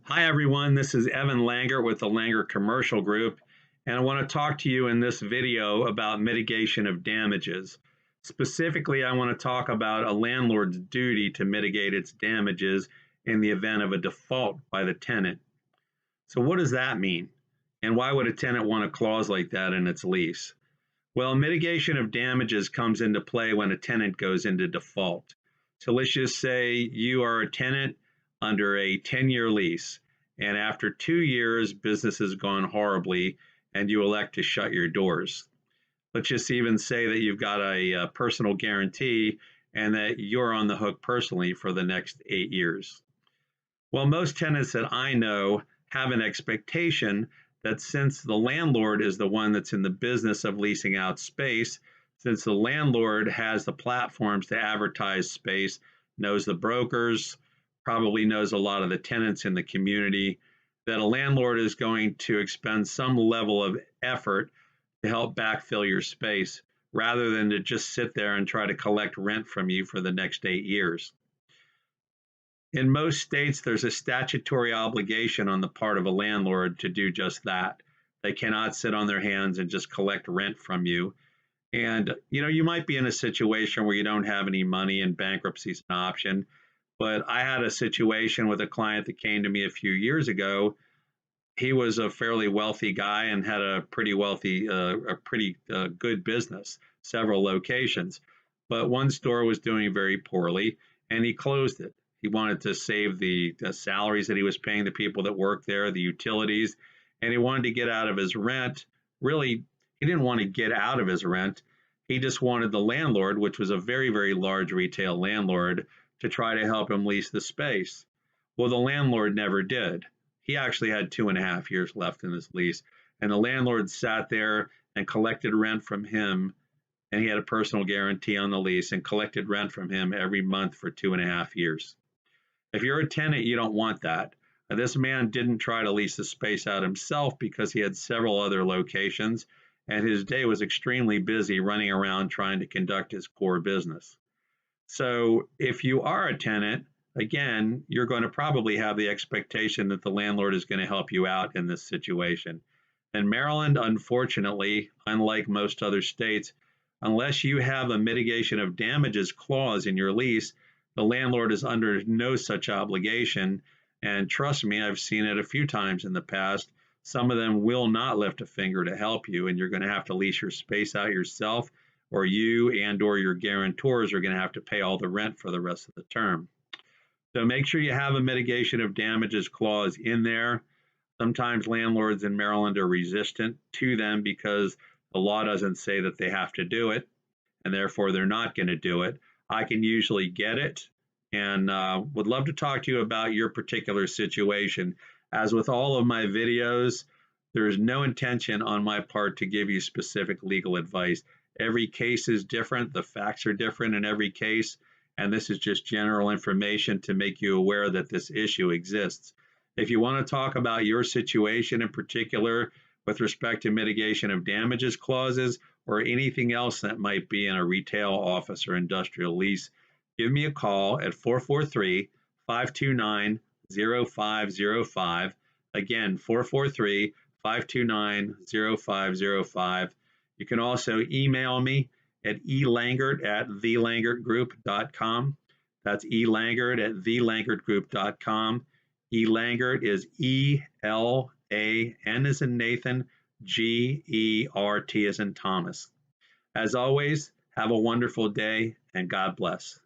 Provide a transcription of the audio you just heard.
Hi everyone, this is Evan Langert with the Langert Commercial Group, and I want to talk to you in this video about mitigation of damages. Specifically, I want to talk about a landlord's duty to mitigate its damages in the event of a default by the tenant. So what does that mean? And why would a tenant want a clause like that in its lease? Well, mitigation of damages comes into play when a tenant goes into default. So let's just say you are a tenant under a 10-year lease, and after 2 years, business has gone horribly, and you elect to shut your doors. Let's just even say that you've got a personal guarantee and that you're on the hook personally for the next 8 years. Well, most tenants that I know have an expectation that since the landlord is the one that's in the business of leasing out space, since the landlord has the platforms to advertise space, knows the brokers, probably knows a lot of the tenants in the community, that a landlord is going to expend some level of effort to help backfill your space rather than to just sit there and try to collect rent from you for the next 8 years. In most states, there's a statutory obligation on the part of a landlord to do just that. They cannot sit on their hands and just collect rent from you. And you might be in a situation where you don't have any money and bankruptcy is an option. But I had a situation with a client that came to me a few years ago. He was a fairly wealthy guy and had a pretty good business, several locations. But one store was doing very poorly, and he closed it. He wanted to save the salaries that he was paying the people that worked there, the utilities, and he wanted to get out of his rent. Really, he didn't want to get out of his rent. He just wanted the landlord, which was a very, very large retail landlord, to try to help him lease the space. Well, the landlord never did. He actually had 2.5 years left in his lease, and the landlord sat there and collected rent from him, and he had a personal guarantee on the lease and collected rent from him every month for 2.5 years. If you're a tenant, you don't want that. This man didn't try to lease the space out himself because he had several other locations, and his day was extremely busy running around trying to conduct his core business. So if you are a tenant, again, you're going to probably have the expectation that the landlord is going to help you out in this situation. In Maryland, unfortunately, unlike most other states, unless you have a mitigation of damages clause in your lease, the landlord is under no such obligation. And trust me, I've seen it a few times in the past. Some of them will not lift a finger to help you, and you're going to have to lease your space out yourself, or you and or your guarantors are going to have to pay all the rent for the rest of the term. So make sure you have a mitigation of damages clause in there. Sometimes landlords in Maryland are resistant to them because the law doesn't say that they have to do it, and therefore they're not going to do it. I can usually get it, and would love to talk to you about your particular situation. As with all of my videos, there is no intention on my part to give you specific legal advice. Every case is different. The facts are different in every case, and this is just general information to make you aware that this issue exists. If you want to talk about your situation in particular with respect to mitigation of damages clauses or anything else that might be in a retail, office, or industrial lease, give me a call at 443-529-0505. Again, 443-529-0505. You can also email me at elangert@thelangertgroup.com. That's elangert@thelangertgroup.com. Elangert is E-L-A-N as in Nathan, G-E-R-T as in Thomas. As always, have a wonderful day and God bless.